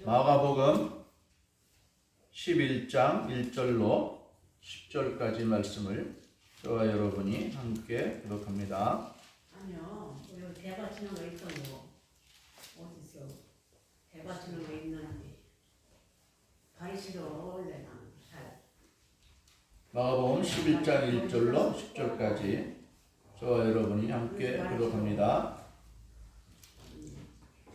마가복음 11장 1절로 10절까지 말씀을 저와 여러분이 함께 기록합니다. 아니요, 여기 대받치는 거 있던 거 어딨어? 대받치는 거 있는지 발이 싫어 원래 나는 잘. 마가복음 11장 1절로 10절까지 저와 여러분이 함께 기록합니다.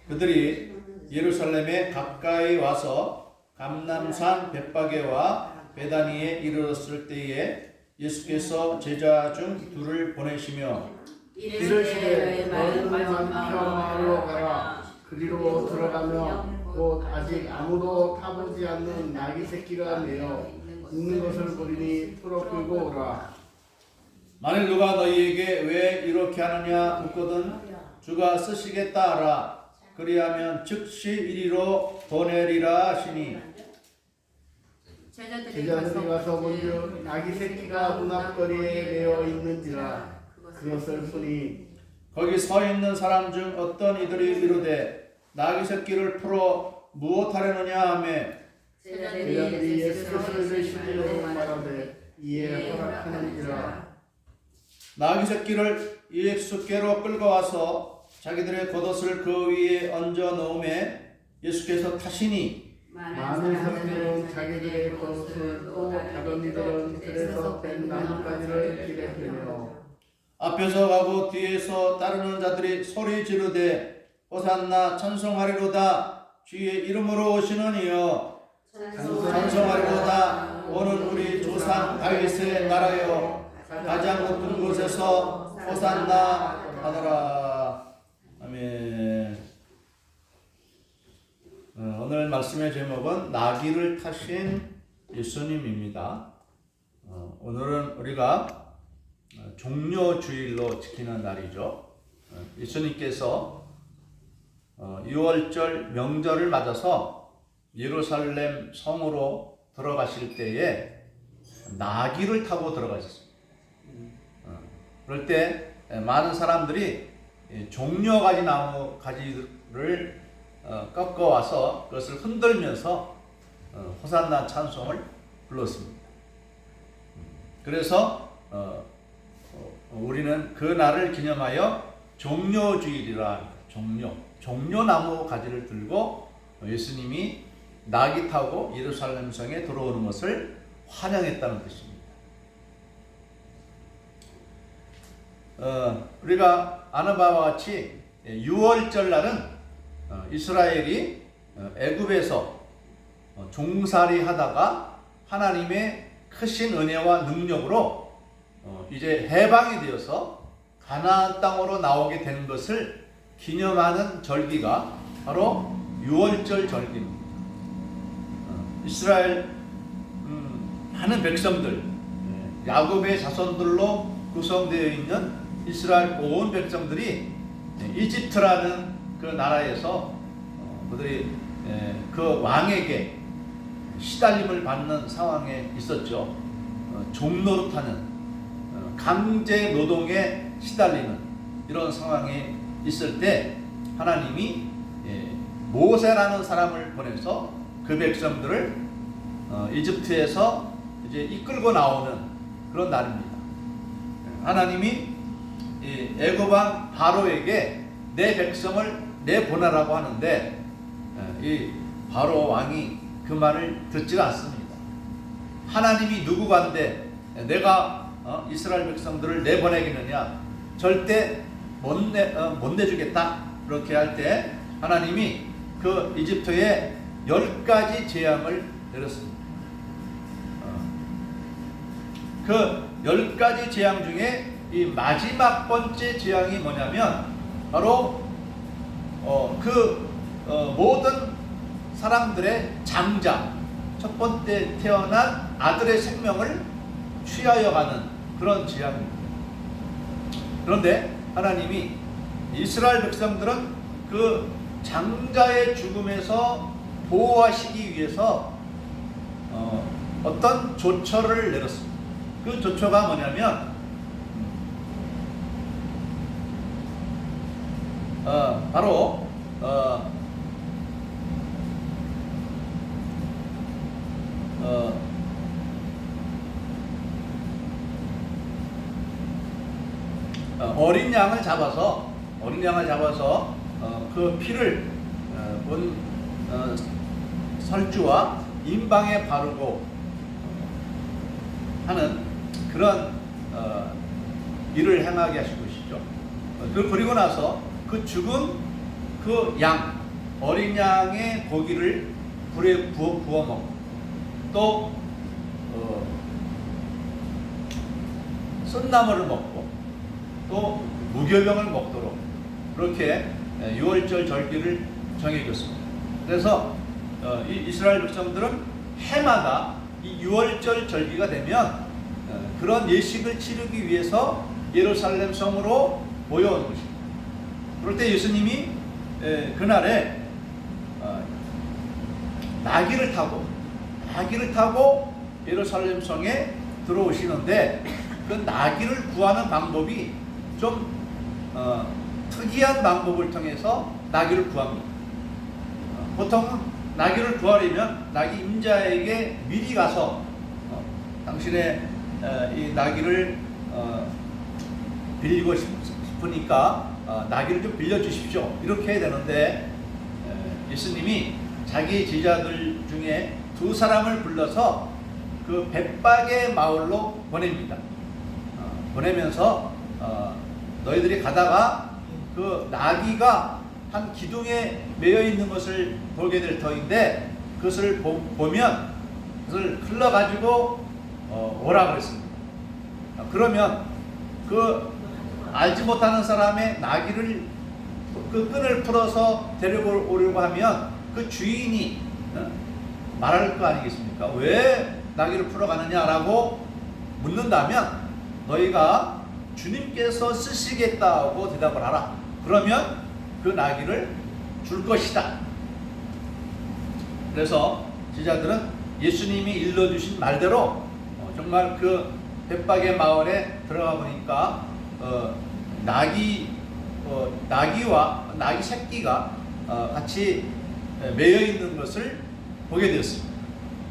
그들이 예루살렘에 가까이 와서 감람산 벳바게와 베다니에 이르렀을 때에 예수께서 제자 중 둘을 보내시며 이르시되 너희는 만평으로 가라. 그리로 들어가며 곧 아직 아무도 타보지 않는 나귀 새끼가 내어 있는 것을 보리니 풀어 끌고 오라. 만일 누가 너희에게 왜 이렇게 하느냐 묻거든 주가 쓰시겠다 하라. 그리하면 즉시 이리로 보내리라 하시니 제자들이 가서 본즉 나귀 새끼가 문 앞거리에 내어 있는지라. 그것을 보니 거기 서 있는 사람 중 어떤 이들이 이르되 나귀 새끼를 풀어 무엇하려느냐 하며 제자들이 예수께서 이르시기로 말하되 이에 허락하는지라. 나귀 새끼를 예수께로 끌고 와서 자기들의 겉옷을 그 위에 얹어 놓음에 예수께서 타시니 많은 사람들은 자기들의 겉옷을 또 다른 이들은 들에서 뺀 나뭇가지를 길에 베며 앞에서 가고 뒤에서 따르는 자들이 소리 지르되 호산나 찬송하리로다 주의 이름으로 오시는 이여 찬송하리로다 오는 우리 조상 다윗의 나라여 가장 높은 곳에서 호산나 하더라. 아멘. 오늘 말씀의 제목은 나귀를 타신 예수님입니다. 오늘은 우리가 종료주일로 지키는 날이죠. 예수님께서 6월절 명절을 맞아서 예루살렘 성으로 들어가실 때에 나귀를 타고 들어가셨습니다. 그럴 때 많은 사람들이 종려가지 나무 가지를 꺾어와서 그것을 흔들면서 호산나 찬송을 불렀습니다. 그래서 우리는 그 날을 기념하여 종려주일이라 종려나무 가지를 들고 예수님이 나귀 타고 예루살렘 성에 들어오는 것을 환영했다는 뜻입니다. 우리가 아는 바와 같이 6월절 날은 이스라엘이 애굽에서 종살이 하다가 하나님의 크신 은혜와 능력으로 이제 해방이 되어서 가나안 땅으로 나오게 된 것을 기념하는 절기가 바로 6월절 절기입니다. 이스라엘 많은 백성들, 야곱의 자손들로 구성되어 있는 이스라엘 온 백성들이 이집트라는 그 나라에서 그들이 그 왕에게 시달림을 받는 상황에 있었죠. 종노릇하는 강제 노동에 시달리는 이런 상황에 있을 때 하나님이 모세라는 사람을 보내서 그 백성들을 이집트에서 이제 이끌고 나오는 그런 날입니다. 하나님이 애굽 왕 바로에게 내 백성을 내보내라고 하는데 이 바로 왕이 그 말을 듣지 않습니다. 하나님이 누구간데 내가 이스라엘 백성들을 내보내겠느냐? 절대 못 내주겠다. 그렇게 할 때 하나님이 그 이집트에 10가지 재앙을 내렸습니다. 그 10가지 재앙 중에 이 마지막 번째 재앙이 뭐냐면 바로 모든 사람들의 장자, 첫 번째 태어난 아들의 생명을 취하여 가는 그런 재앙입니다. 그런데 하나님이 이스라엘 백성들은 그 장자의 죽음에서 보호하시기 위해서 어떤 조처를 내렸습니다. 그 조처가 뭐냐면 바로 어린 양을 잡아서 그 피를 설주와 임방에 바르고 하는 그런 일을 행하게 하신 것이죠. 그리고 나서 그 죽은 그 어린 양의 고기를 불에 구워 먹고 또 쓴나물을 먹고 또 무교병을 먹도록 그렇게 유월절 절기를 정해줬습니다. 그래서 이 이스라엘 백성들은 해마다 이 유월절 절기가 되면 그런 예식을 치르기 위해서 예루살렘 성으로 모여오는 것입니다. 그럴 때 예수님이 그날에 나귀를 타고 예루살렘 성에 들어오시는데 그 나귀를 구하는 방법이 좀 특이한 방법을 통해서 나귀를 구합니다. 보통은 나귀를 구하려면 나귀 임자에게 미리 가서 당신의 이 나귀를 빌리고 싶으니까 나귀를 좀 빌려주십시오 이렇게 해야 되는데 예수님이 자기 제자들 중에 2사람을 불러서 그 벳박의 마을로 보냅니다. 보내면서 너희들이 가다가 그 나귀가 한 기둥에 매여 있는 것을 보게 될 터인데 그것을 보면 그것을 흘러가지고 오라 그랬습니다. 그러면 그 알지 못하는 사람의 나귀를 그 끈을 풀어서 데리고 오려고 하면 그 주인이 말할 거 아니겠습니까? 왜 나귀를 풀어가느냐라고 묻는다면 너희가 주님께서 쓰시겠다고 대답을 하라. 그러면 그 나귀를 줄 것이다. 그래서 제자들은 예수님이 일러주신 말대로 정말 그 벳박의 마을에 들어가 보니까 나귀와 나귀 새끼가 같이 매여 있는 것을 보게 되었습니다.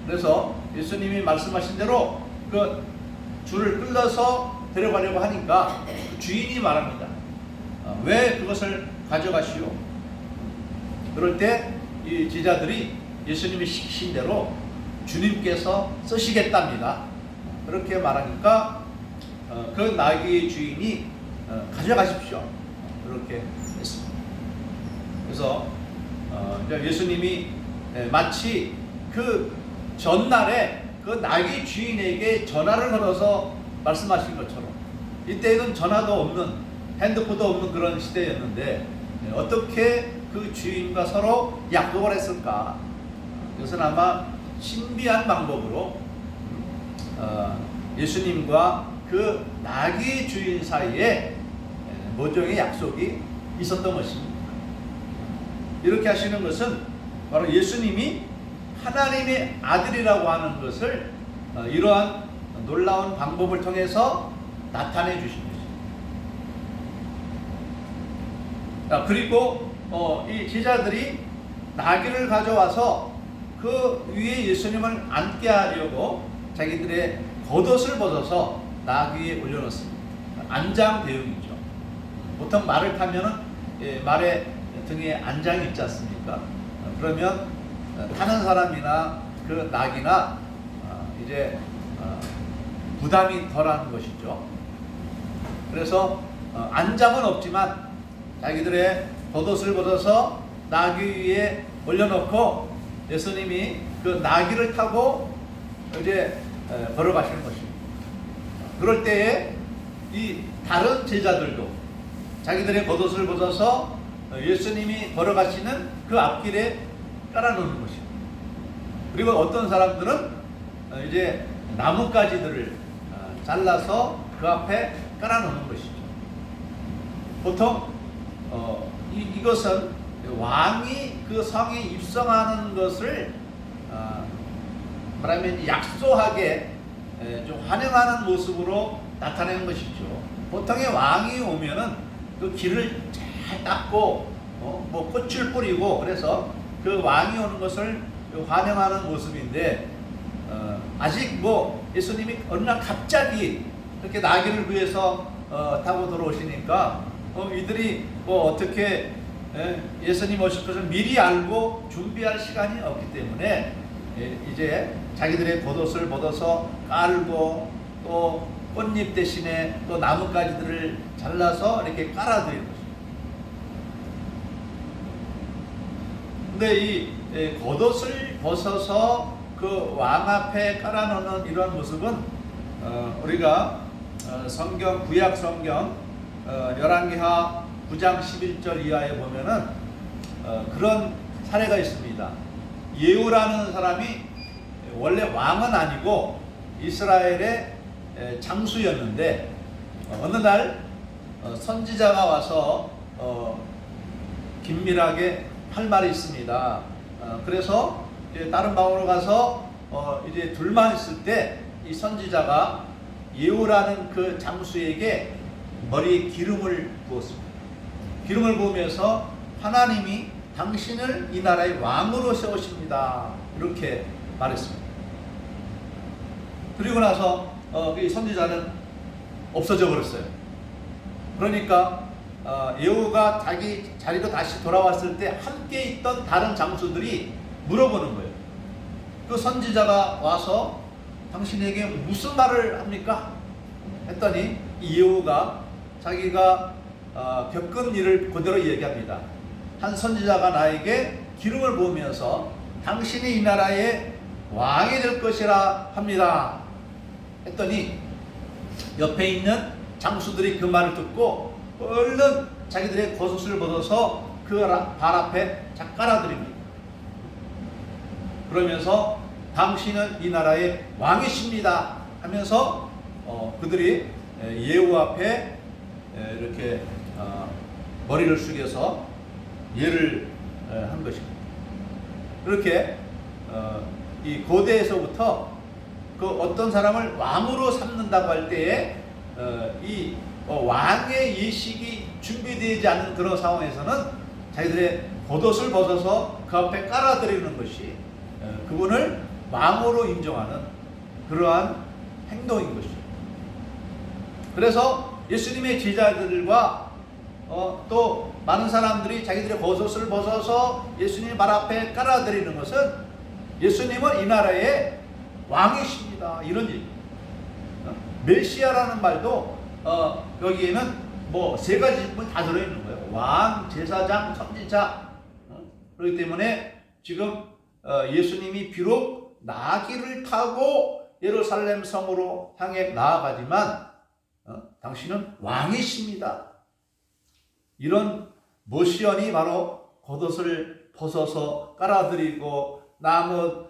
그래서 예수님이 말씀하신 대로 그 줄을 끌어서 데려가려고 하니까 그 주인이 말합니다. 왜 그것을 가져가시오? 그럴 때 이 제자들이 예수님이 시키신 대로 주님께서 쓰시겠답니다. 그렇게 말하니까 그 나귀의 주인이 가져가십시오. 그렇게 했습니다. 그래서 예수님이 마치 그 전날에 그 나귀 주인에게 전화를 걸어서 말씀하신 것처럼 이때는 전화도 없는 핸드폰도 없는 그런 시대였는데 어떻게 그 주인과 서로 약속을 했을까? 이것은 아마 신비한 방법으로 예수님과 그 나귀 주인 사이에 모종의 약속이 있었던 것입니다. 이렇게 하시는 것은 바로 예수님이 하나님의 아들이라고 하는 것을 이러한 놀라운 방법을 통해서 나타내 주신 것입니다. 그리고 이 제자들이 나귀를 가져와서 그 위에 예수님을 앉게 하려고 자기들의 겉옷을 벗어서 나귀에 올려놓습니다. 안장 대용이죠. 보통 말을 타면은 말의 등에 안장이 있지 않습니까? 그러면 타는 사람이나 그 나귀나 이제 부담이 덜한 것이죠. 그래서 안장은 없지만 자기들의 겉옷을 벗어서 나귀 위에 올려놓고 예수님이 그 나귀를 타고 이제 걸어가시는 것입니다. 그럴 때에 이 다른 제자들도 자기들의 겉옷을 벗어서 예수님이 걸어가시는 그 앞길에 깔아놓는 것입니다. 그리고 어떤 사람들은 이제 나뭇가지들을 잘라서 그 앞에 깔아놓는 것이죠. 보통 이것은 왕이 그 성에 입성하는 것을 말하면 약소하게 좀 환영하는 모습으로 나타내는 것이죠. 보통의 왕이 오면은 그 길을 잘 닦고 뭐 꽃을 뿌리고 그래서 그 왕이 오는 것을 환영하는 모습인데 아직 뭐 예수님이 어느 날 갑자기 그렇게 나귀를 위해서 타고 들어오시니까 이들이 뭐 어떻게 예수님 오실 것을 미리 알고 준비할 시간이 없기 때문에 이제 자기들의 겉옷을 벗어서 깔고 또 꽃잎 대신에 또 나뭇가지들을 잘라서 이렇게 깔아드리는 것입니다. 근데 이 겉옷을 벗어서 그 왕 앞에 깔아놓는 이런 모습은 우리가 성경 구약 성경 열왕기하 9장 11절 이하에 보면은 그런 사례가 있습니다. 예후라는 사람이 원래 왕은 아니고 이스라엘의 장수였는데 어느 날 선지자가 와서 긴밀하게 할 말이 있습니다. 그래서 이제 다른 방으로 가서 이제 둘만 있을 때 이 선지자가 예후라는 그 장수에게 머리에 기름을 부었습니다. 기름을 부으면서 하나님이 당신을 이 나라의 왕으로 세우십니다. 이렇게 말했습니다. 그리고 나서 이 선지자는 없어져 버렸어요. 그러니까 예후가 자기 자리로 다시 돌아왔을 때 함께 있던 다른 장수들이 물어보는 거예요. 그 선지자가 와서 당신에게 무슨 말을 합니까? 했더니 이 예후가 자기가 겪은 일을 그대로 얘기합니다. 한 선지자가 나에게 기름을 부으면서 당신이 이 나라의 왕이 될 것이라 합니다. 했더니 옆에 있는 장수들이 그 말을 듣고 얼른 자기들의 겉옷을 벗어서 그 발 앞에 깔아드립니다. 그러면서 당신은 이 나라의 왕이십니다 하면서 그들이 예후 앞에 이렇게 머리를 숙여서 예를 한 것입니다. 그렇게 이 고대에서부터 그 어떤 사람을 왕으로 삼는다고 할 때에 이 왕의 예식이 준비되지 않은 그런 상황에서는 자기들의 겉옷을 벗어서 그 앞에 깔아드리는 것이 그분을 왕으로 인정하는 그러한 행동인 것이죠. 그래서 예수님의 제자들과 또 많은 사람들이 자기들의 겉옷을 벗어서 예수님 발 앞에 깔아드리는 것은 예수님은 이 나라의 왕이십니다. 이런 얘기. 메시아라는 말도 여기에는 뭐 세 가지 부분이 다 들어있는 거예요. 왕, 제사장, 선지자. 그렇기 때문에 지금 예수님이 비록 나귀를 타고 예루살렘 성으로 향해 나아가지만 당신은 왕이십니다. 이런 모시언이 바로 겉옷을 벗어서 깔아드리고 나무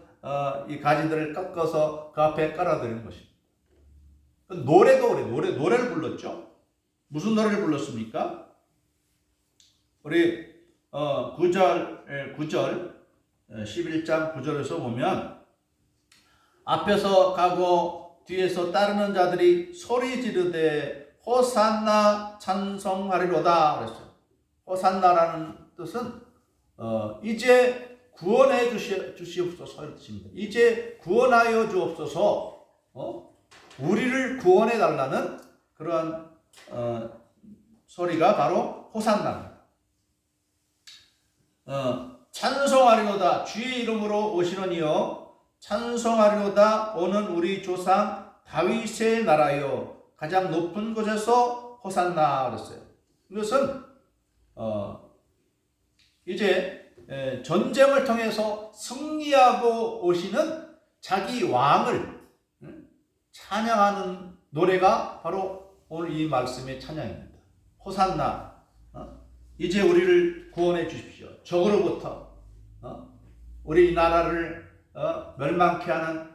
이 가지들을 꺾어서 그 앞에 깔아드리는 것입니다. 노래도 그래. 노래를 불렀죠. 무슨 노래를 불렀습니까? 우리 9절 11장 9절에서 보면 앞에서 가고 뒤에서 따르는 자들이 소리 지르되 호산나 찬송하리로다 그랬어요. 호산나라는 뜻은 이제 구원해 주시옵소서 이런 뜻입니다. 이제 구원하여 주옵소서. 우리를 구원해 달라는 그러한 소리가 바로 호산나입니다. 찬송하리로다 주의 이름으로 오시는 이여 찬송하리로다 오는 우리 조상 다윗의 나라여 가장 높은 곳에서 호산나 그랬어요. 이것은 이제 전쟁을 통해서 승리하고 오시는 자기 왕을 찬양하는 노래가 바로 오늘 이 말씀의 찬양입니다. 호산나 이제 우리를 구원해 주십시오. 적으로부터 우리 나라를 멸망케 하는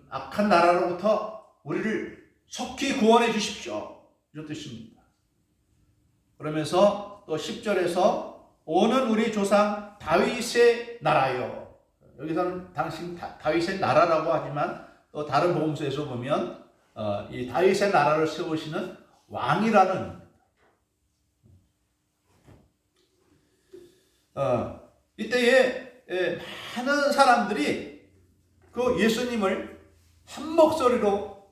악한 나라로부터 우리를 속히 구원해 주십시오. 이런 뜻입니다. 그러면서 또 10절에서 오는 우리 조상 다윗의 나라요. 여기서는 당신 다윗의 나라라고 하지만 또 다른 복음서에서 보면 이 다윗의 나라를 세우시는 왕이라는 의미입니다. 이때에 많은 사람들이 그 예수님을 한 목소리로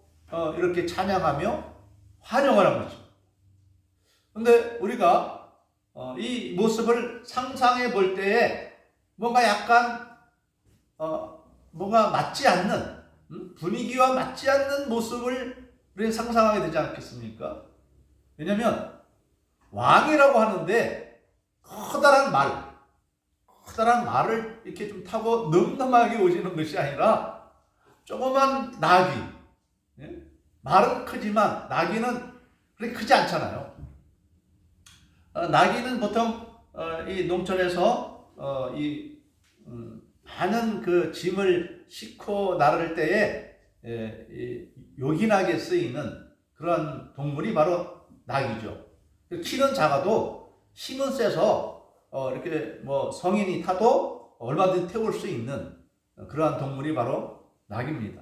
이렇게 찬양하며 환영을 한 거죠. 근데 우리가 이 모습을 상상해 볼 때에 뭔가 약간 뭔가 맞지 않는 분위기와 맞지 않는 모습을 우리는 상상하게 되지 않겠습니까? 왜냐하면 왕이라고 하는데 커다란 말을 이렇게 좀 타고 늠름하게 오시는 것이 아니라 조그만 나귀. 예? 말은 크지만 나귀는 그렇게 크지 않잖아요. 나귀는 보통 이 농촌에서 많은 그 짐을 싣고 나를 때에 요긴하게 쓰이는 그런 동물이 바로 나귀죠. 키는 작아도 힘은 세서 이렇게 뭐 성인이 타도 얼마든지 태울 수 있는 그러한 동물이 바로 나귀입니다.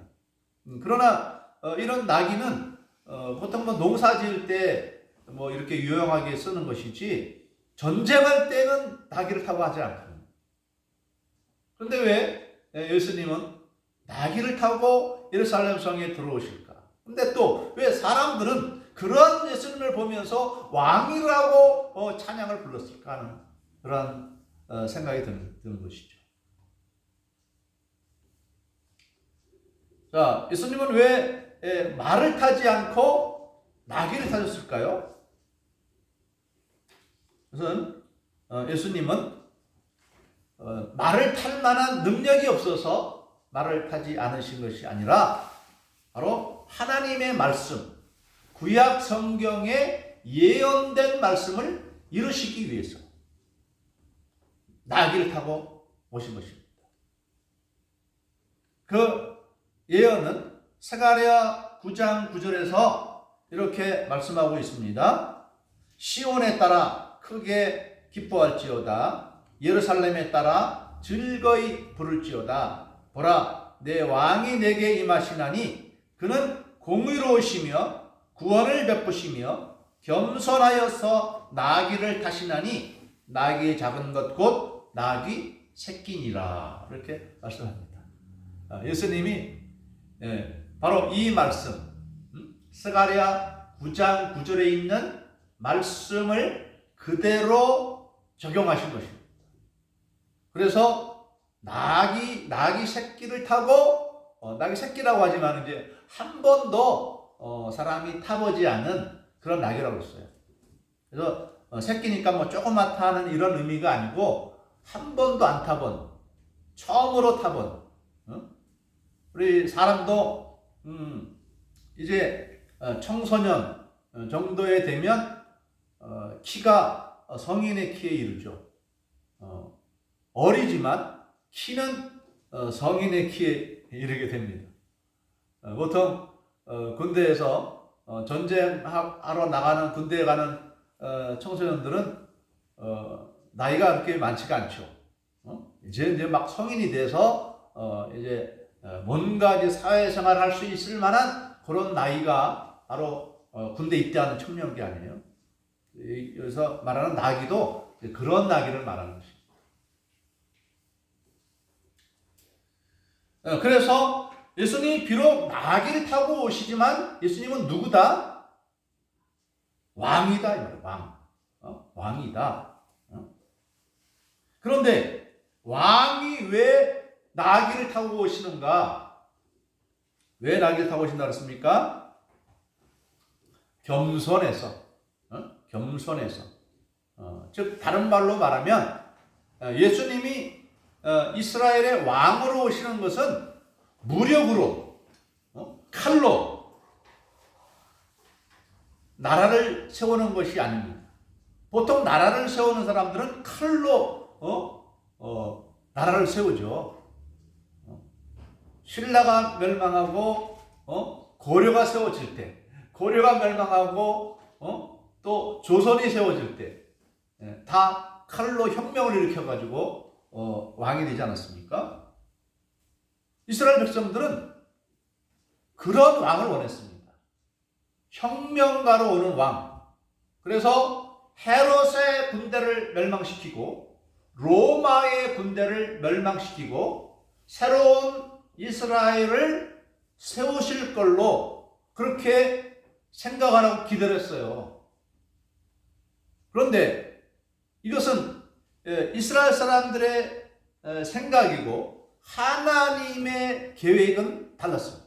그러나 이런 나귀는 보통 뭐 농사 지을 때 뭐 이렇게 유용하게 쓰는 것이지 전쟁할 때는 나귀를 타고 하지 않거든요. 그런데 왜 예수님은 나귀를 타고 예루살렘 성에 들어오실까? 근데 또 왜 사람들은 그런 예수님을 보면서 왕이라고 찬양을 불렀을까 하는 그런 생각이 드는 것이죠. 자, 예수님은 왜 말을 타지 않고 나귀를 타셨을까요? 우선 예수님은 말을 탈 만한 능력이 없어서 말을 타지 않으신 것이 아니라 바로 하나님의 말씀, 구약 성경에 예언된 말씀을 이루시기 위해서 나귀를 타고 오신 것입니다. 그 예언은 스가랴 9장 9절에서 이렇게 말씀하고 있습니다. 시온에 따라 크게 기뻐할지어다. 예루살렘에 따라 즐거이 부를지어다. 보라, 내 왕이 내게 임하시나니 그는 공의로우시며 구원을 베푸시며 겸손하여서 나귀를 타시나니 나귀의 작은 것 곧 나귀 새끼니라. 이렇게 말씀합니다. 예수님이 바로 이 말씀, 스가랴 9장 9절에 있는 말씀을 그대로 적용하신 것입니다. 그래서 나귀 새끼를 타고 나귀 새끼라고 하지만 이제 한 번도 사람이 타보지 않은 그런 나귀라고 했어요. 그래서 새끼니까 뭐 조그맣다 하는 이런 의미가 아니고 한 번도 안 타본, 처음으로 타본, 우리 사람도 이제 청소년 정도에 되면 키가 성인의 키에 이르죠. 어리지만 키는 성인의 키에 이르게 됩니다. 보통 군대에서 전쟁하러 나가는 군대에 가는 청소년들은 나이가 그렇게 많지가 않죠. 이제 막 성인이 돼서 이제 뭔가 이제 사회생활을 할 수 있을 만한 그런 나이가 바로 군대 입대하는 청년기 아니에요. 여기서 말하는 나귀도 그런 나귀를 말하는 것입니다. 그래서 예수님이 비록 나귀를 타고 오시지만 예수님은 누구다? 왕이다. 이 말이에요. 왕이다. 그런데 왕이 왜 나귀를 타고 오시는가? 왜 나귀를 타고 오신다 그랬습니까? 겸손해서. 즉 다른 말로 말하면 예수님이 이스라엘의 왕으로 오시는 것은 무력으로 칼로 나라를 세우는 것이 아닙니다. 보통 나라를 세우는 사람들은 칼로 나라를 세우죠. 신라가 멸망하고 고려가 세워질 때, 고려가 멸망하고 또 조선이 세워질 때 다 칼로 혁명을 일으켜가지고 왕이 되지 않았습니까? 이스라엘 백성들은 그런 왕을 원했습니다. 혁명가로 오는 왕. 그래서 헤롯의 군대를 멸망시키고 로마의 군대를 멸망시키고 새로운 이스라엘을 세우실 걸로 그렇게 생각하라고 기대를 했어요. 그런데 이것은 이스라엘 사람들의 생각이고 하나님의 계획은 달랐어요.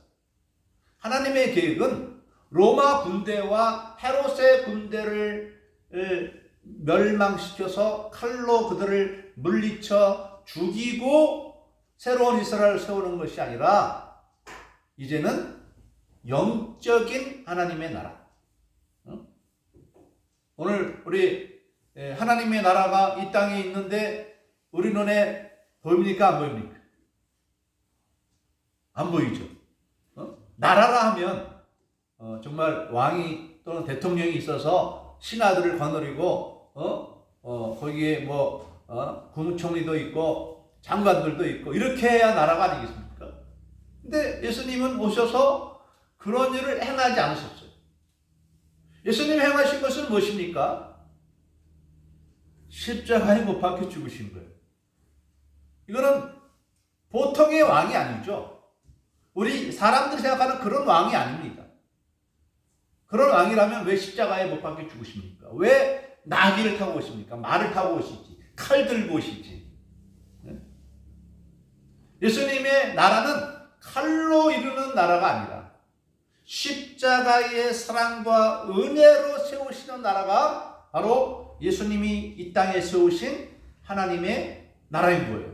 하나님의 계획은 로마 군대와 헤롯의 군대를 멸망시켜서 칼로 그들을 물리쳐 죽이고 새로운 이스라엘을 세우는 것이 아니라 이제는 영적인 하나님의 나라. 오늘 우리 하나님의 나라가 이 땅에 있는데 우리 눈에 보입니까? 안 보입니까? 안 보이죠. 나라라 하면 정말 왕이 또는 대통령이 있어서 신하들을 거느리고 거기에 뭐 국무총리도 있고 장관들도 있고 이렇게 해야 나라가 아니겠습니까? 근데 예수님은 오셔서 그런 일을 행하지 않으셨어요. 예수님이 행하신 것은 무엇입니까? 십자가에 못 박혀 죽으신 거예요. 이거는 보통의 왕이 아니죠. 우리 사람들이 생각하는 그런 왕이 아닙니다. 그런 왕이라면 왜 십자가에 못 박혀 죽으십니까? 왜 나귀를 타고 오십니까? 말을 타고 오시지. 칼 들고 오시지. 예수님의 나라는 칼로 이루는 나라가 아니라 십자가의 사랑과 은혜로 세우시는 나라가 바로 예수님이 이 땅에 세우신 하나님의 나라인 거예요.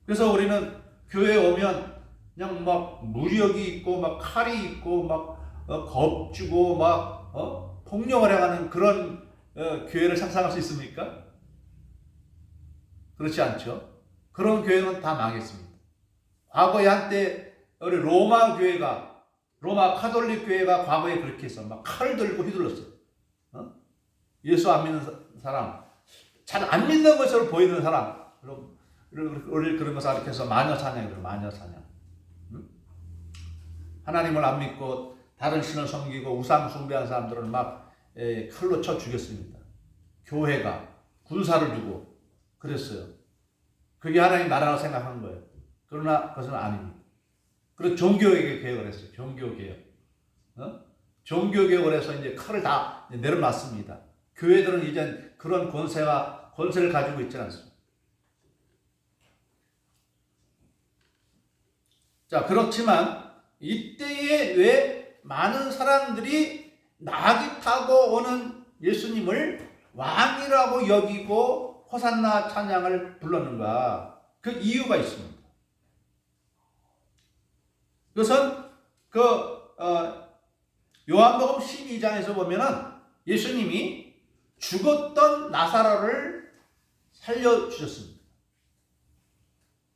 그래서 우리는 교회에 오면 그냥 막 무력이 있고 막 칼이 있고 막 겁주고 막 폭력을 행하는 그런 교회를 상상할 수 있습니까? 그렇지 않죠. 그런 교회는 다 망했습니다. 과거에 한때 우리 로마 교회가, 로마 카톨릭 교회가 과거에 그렇게 해서 막 칼을 들고 휘둘렀어요. 예수 안 믿는 사람, 잘 안 믿는 것으로 보이는 사람, 우리 그런 것을 가르쳐서 마녀 사냥이에요. 마녀 사냥. 하나님을 안 믿고 다른 신을 섬기고 우상 숭배한 사람들은 막 칼로 쳐 죽였습니다. 교회가 군사를 두고 그랬어요. 그게 하나님 나라라고 생각한 거예요. 그러나 그것은 아닙니다. 그래서 종교개혁을 했어요. 종교개혁. 종교개혁을 해서 이제 칼을 다 내려놨습니다. 교회들은 이제 그런 권세를 가지고 있지 않습니다. 자, 그렇지만 이때에 왜 많은 사람들이 나귀 타고 오는 예수님을 왕이라고 여기고 호산나 찬양을 불렀는가? 그 이유가 있습니다. 그것은 요한복음 12장에서 보면은 예수님이 죽었던 나사로를 살려주셨습니다.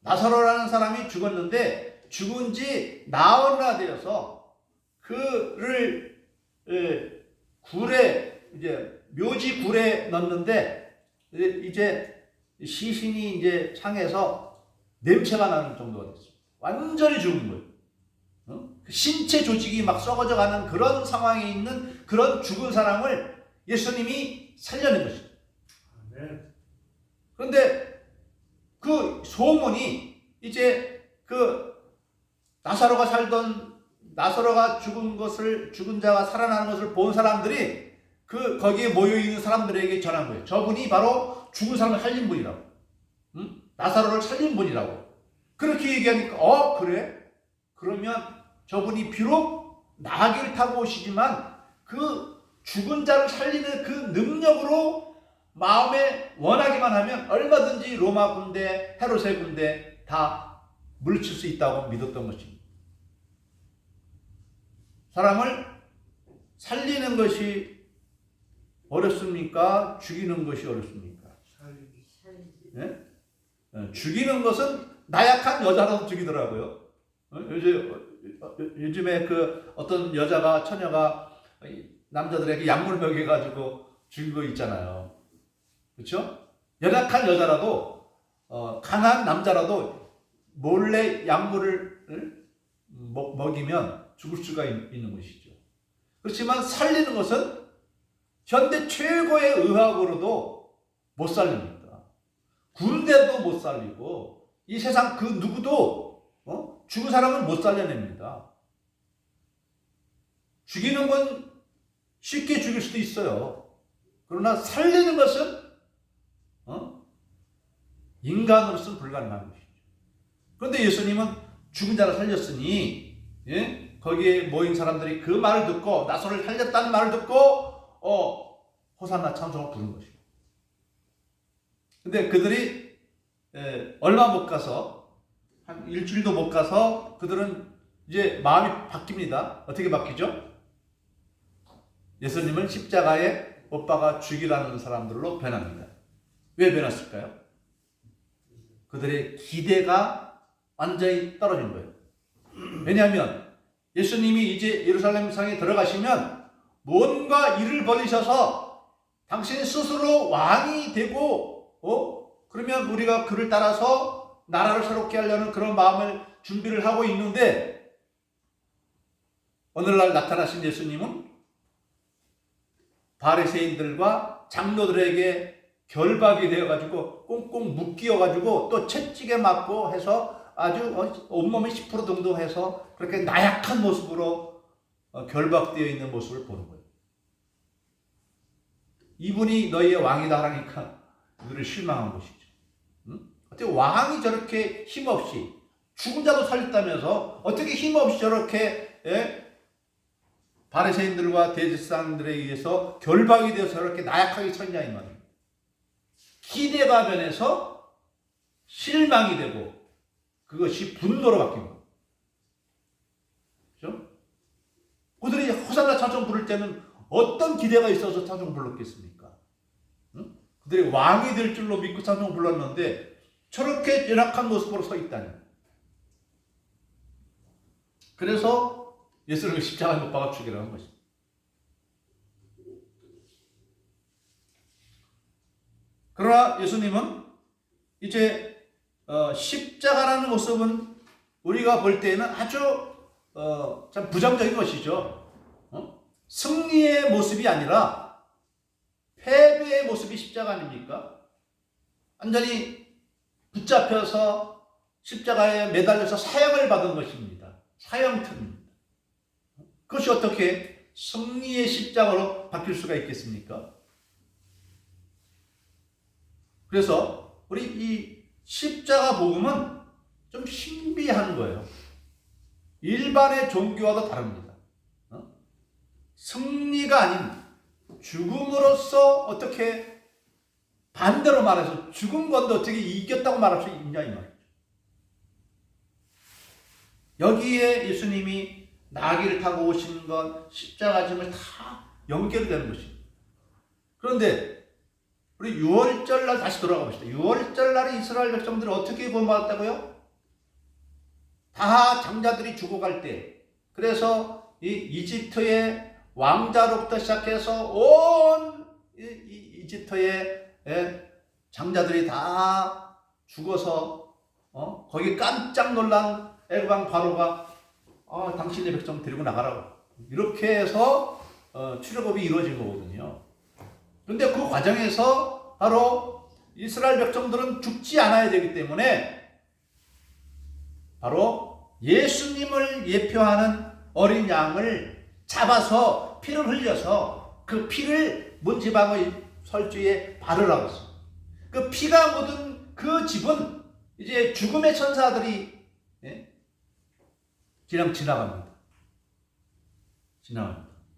나사로라는 사람이 죽었는데 죽은 지 나흘이나 되어서 그를 굴에 이제 묘지 굴에 넣는데 이제 시신이 이제 창에서 냄새가 나는 정도가 됐어요. 완전히 죽은 거예요. 신체 조직이 막 썩어져 가는 그런 상황에 있는 그런 죽은 사람을 예수님이 살려낸 것입니다. 그런데 그 소문이 이제 그 나사로가 죽은 자가 살아나는 것을 본 사람들이 거기에 모여 있는 사람들에게 전한 거예요. 저분이 바로 죽은 사람을 살린 분이라고. 나사로를 살린 분이라고. 그렇게 얘기하니까 그래? 그러면 저분이 비록 나귀를 타고 오시지만 그 죽은 자를 살리는 그 능력으로 마음에 원하기만 하면 얼마든지 로마 군대, 헤롯의 군대 다 물리칠 수 있다고 믿었던 것입니다. 사람을 살리는 것이 어렵습니까? 죽이는 것이 어렵습니까? 네? 죽이는 것은 나약한 여자라도 죽이더라고요. 요즘에 어떤 처녀가 남자들에게 약물 먹여가지고 죽인 거 있잖아요. 그렇죠? 연약한 여자라도 강한 남자라도 몰래 약물을 먹이면 죽을 수가 있는 것이죠. 그렇지만 살리는 것은 현대 최고의 의학으로도 못 살립니다. 군대도 못 살리고 이 세상 그 누구도 죽은 사람은 못 살려냅니다. 죽이는 건 쉽게 죽일 수도 있어요. 그러나 살리는 것은 인간으로서는 불가능한 것이죠. 그런데 예수님은 죽은 자를 살렸으니 거기에 모인 사람들이 그 말을 듣고 나사로를 살렸다는 말을 듣고 호산나 찬송을 부른 것이고, 근데 그들이 얼마 못 가서 한 일주일도 못 가서 그들은 이제 마음이 바뀝니다. 어떻게 바뀌죠? 예수님을 십자가에 못 박아 죽이라는 사람들로 변합니다. 왜 변했을까요? 그들의 기대가 완전히 떨어진 거예요. 왜냐하면 예수님이 이제 예루살렘 성에 들어가시면 뭔가 일을 벌이셔서 당신이 스스로 왕이 되고 그러면 우리가 그를 따라서 나라를 새롭게 하려는 그런 마음을 준비를 하고 있는데, 오늘날 나타나신 예수님은 바리새인들과 장로들에게 결박이 되어가지고 꽁꽁 묶여가지고 또 채찍에 맞고 해서 아주 온몸이 10% 정도 해서 그렇게 나약한 모습으로 결박되어 있는 모습을 보는 거예요. 이분이 너희의 왕이다 하니까 그들을 실망한 것이죠. 어떻게 왕이 저렇게 힘없이 죽은 자도 살렸다면서 어떻게 힘없이 저렇게 바리새인들과 대제사장들에 의해서 결박이 되어서 저렇게 나약하게 섰냐 이 말이에요. 기대가 변해서 실망이 되고 그것이 분노로 바뀐 거예요. 그렇죠? 그들이 호산나 찬송 부를 때는 어떤 기대가 있어서 찬송 불렀겠습니까? 그들이 왕이 될 줄로 믿고 찬송 불렀는데 저렇게 열악한 모습으로 서 있다니. 그래서 예수님을 십자가에 못 박아 죽이라는 것입니다. 그러나 예수님은 이제 십자가라는 모습은 우리가 볼 때는 아주 참 부정적인 것이죠. 승리의 모습이 아니라 패배의 모습이 십자가 아닙니까? 완전히 붙잡혀서 십자가에 매달려서 사형을 받은 것입니다. 사형틀입니다. 그것이 어떻게 승리의 십자가로 바뀔 수가 있겠습니까? 그래서 우리 이 십자가 복음은 좀 신비한 거예요. 일반의 종교와도 다릅니다. 승리가 아닌 죽음으로써 어떻게 반대로 말해서 죽은 건데 어떻게 이겼다고 말할 수 있냐 이 말이죠. 여기에 예수님이 나귀를 타고 오신 것, 십자가 짐을 다 연결이 되는 것입니다. 그런데 우리 6월절 날 다시 돌아가 봅시다. 6월절 날에 이스라엘 백성들이 어떻게 구원받았다고요? 다 장자들이 죽어갈 때, 그래서 이 이집트의 왕자로부터 시작해서 온 이집트의 장자들이 다 죽어서 거기 깜짝 놀란 애굽왕 바로가 당신의 백성 데리고 나가라고 이렇게 해서 출애굽이 이루어진 거거든요. 그런데 그 과정에서 바로 이스라엘 백성들은 죽지 않아야 되기 때문에 바로 예수님을 예표하는 어린 양을 잡아서 피를 흘려서 그 피를 문지방의 설주에 바르라고 했습니다. 그 피가 묻은 그 집은 이제 죽음의 천사들이 그냥 지나갑니다.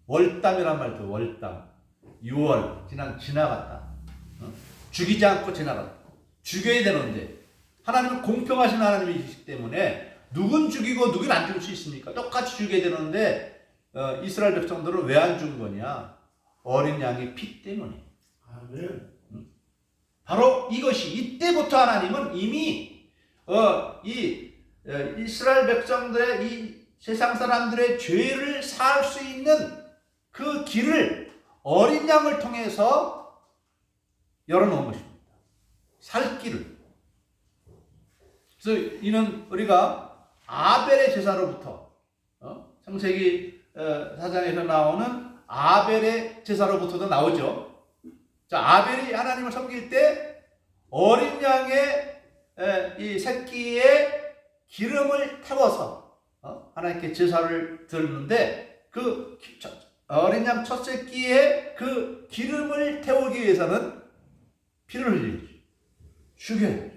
월담이란 말도 월담. 6월 그냥 지나갔다. 죽이지 않고 지나갔다. 죽여야 되는데 하나님은 공평하신 하나님이시기 때문에 누군 죽이고 누군 안 죽일 수 있습니까? 똑같이 죽여야 되는데 이스라엘 백성들은 왜 안 죽은 거냐? 어린 양의 피 때문에. 아멘. 바로 이것이 이때부터 하나님은 이미 이스라엘 백성들의 이 세상 사람들의 죄를 사할 수 있는 그 길을 어린 양을 통해서 열어놓은 것입니다. 살 길을. 그래서 이는 우리가 아벨의 제사로부터 창세기 4장에서 나오는 아벨의 제사로부터도 나오죠. 자, 아벨이 하나님을 섬길 때 어린 양의 이 새끼에 기름을 태워서 하나님께 제사를 드렸는데 그 어린 양 첫 새끼의 그 기름을 태우기 위해서는 피를 흘리죠. 죽여요.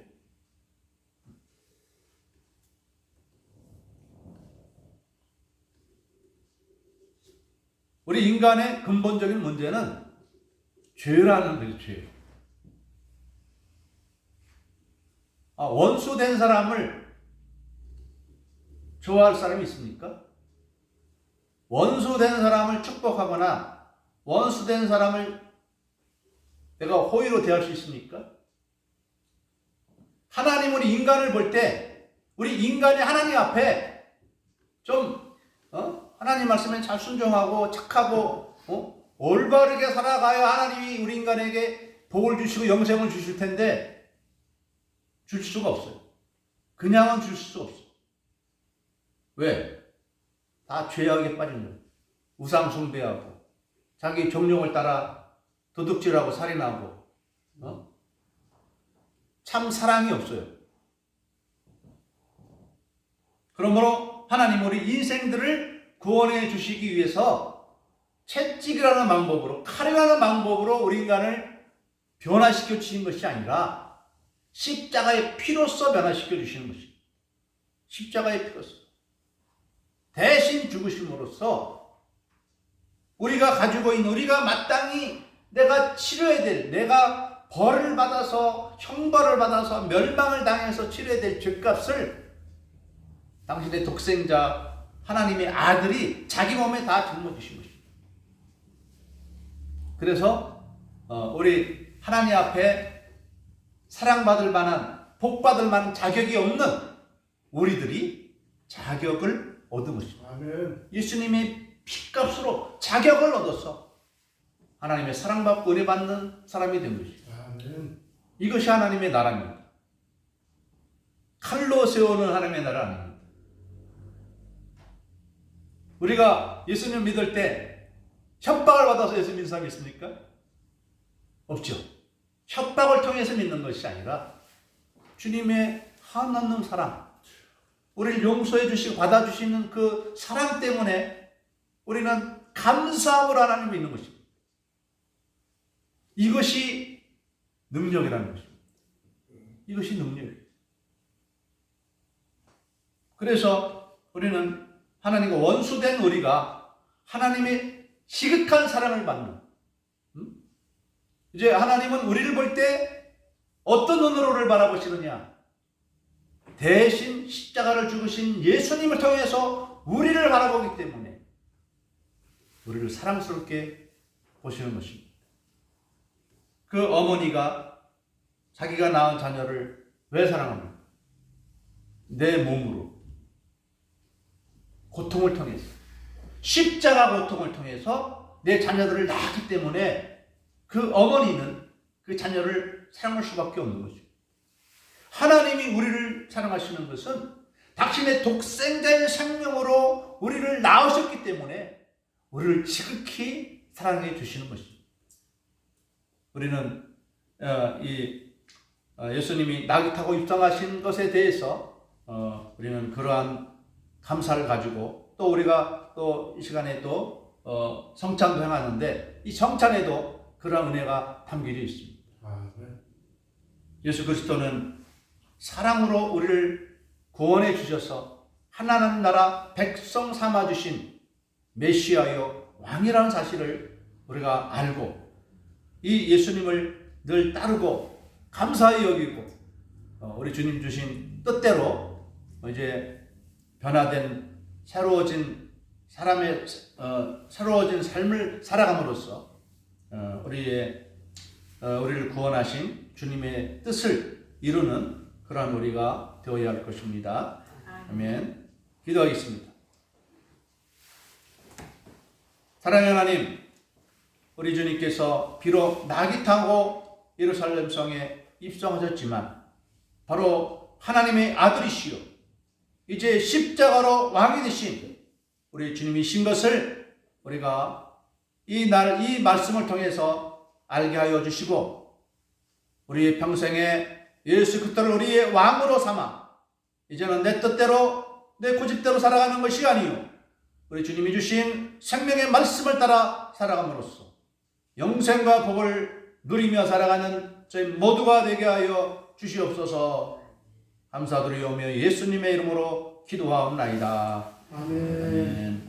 우리 인간의 근본적인 문제는 죄라는 거죠. 죄. 원수된 사람을 좋아할 사람이 있습니까? 원수된 사람을 축복하거나 원수된 사람을 내가 호의로 대할 수 있습니까? 하나님은 인간을 볼 때 우리 인간이 하나님 앞에 좀 하나님 말씀에 잘 순종하고 착하고 올바르게 살아가야 하나님이 우리 인간에게 복을 주시고 영생을 주실 텐데 줄 수가 없어요. 그냥은 줄 수 없어요. 왜? 다 죄악에 빠진 거예요. 우상 숭배하고 자기 정욕을 따라 도둑질하고 살인하고 참 사랑이 없어요. 그러므로 하나님 우리 인생들을 구원해 주시기 위해서 채찍이라는 방법으로 칼이라는 방법으로 우리 인간을 변화시켜 주신 것이 아니라 십자가의 피로써 변화시켜 주시는 것입니다. 십자가의 피로써 대신 죽으심으로써 우리가 가지고 있는 우리가 마땅히 내가 치료해야 될 내가 벌을 받아서 형벌을 받아서 멸망을 당해서 치료해야 될 죄값을 당신의 독생자 하나님의 아들이 자기 몸에 다 짊어지신 것입니다. 그래서 우리 하나님 앞에 사랑받을 만한 복받을 만한 자격이 없는 우리들이 자격을 얻은 것입니다. 아멘. 예수님이 피값으로 자격을 얻어서 하나님의 사랑받고 은혜받는 사람이 된 것입니다. 아멘. 이것이 하나님의 나라입니다. 칼로 세우는 하나님의 나라 아닙니다. 우리가 예수님 믿을 때 협박을 받아서 예수 믿는 사람이 있습니까? 없죠. 협박을 통해서 믿는 것이 아니라 주님의 한없는 사랑, 우리를 용서해 주시고 받아주시는 그 사랑 때문에 우리는 감사함으로 하나님을 믿는 것입니다. 이것이 능력이라는 것입니다. 이것이 능력이에요. 그래서 우리는 하나님과 원수된 우리가 하나님의 지극한 사랑을 받는 이제 하나님은 우리를 볼 때 어떤 눈으로 우리를 바라보시느냐? 대신 십자가를 죽으신 예수님을 통해서 우리를 바라보기 때문에 우리를 사랑스럽게 보시는 것입니다. 그 어머니가 자기가 낳은 자녀를 왜 사랑합니까? 내 몸으로 고통을 통해서 십자가 고통을 통해서 내 자녀들을 낳았기 때문에 그 어머니는 그 자녀를 사랑할 수밖에 없는 거죠. 하나님이 우리를 사랑하시는 것은 당신의 독생자의 생명으로 우리를 낳으셨기 때문에 우리를 지극히 사랑해 주시는 것입니다. 우리는 예수님이 나귀 타고 입성하신 것에 대해서 우리는 그러한 감사를 가지고 또 우리가 또 이 시간에 또 성찬도 행하는데 이 성찬에도 그러한 은혜가 담겨져 있습니다. 아멘. 예수 그리스도는 사랑으로 우리를 구원해 주셔서 하나님 나라 백성 삼아 주신 메시아요 왕이라는 사실을 우리가 알고 이 예수님을 늘 따르고 감사히 여기고 우리 주님 주신 뜻대로 이제 변화된 새로워진 사람의 새로워진 삶을 살아감으로써 우리를 구원하신 주님의 뜻을 이루는 그러한 우리가 되어야 할 것입니다. 아멘. 기도하겠습니다. 사랑하는 하나님, 우리 주님께서 비록 낙이 타고 예루살렘 성에 입성하셨지만 바로 하나님의 아들이시요 이제 십자가로 왕이 되신 우리 주님이신 것을 우리가 이 말씀을 통해서 알게 하여 주시고 우리의 평생에 예수 그리스도를 우리의 왕으로 삼아 이제는 내 뜻대로 내 고집대로 살아가는 것이 아니요 우리 주님이 주신 생명의 말씀을 따라 살아감으로써 영생과 복을 누리며 살아가는 저희 모두가 되게 하여 주시옵소서. 감사드리오며 예수님의 이름으로 기도하옵나이다. 아멘. 아멘.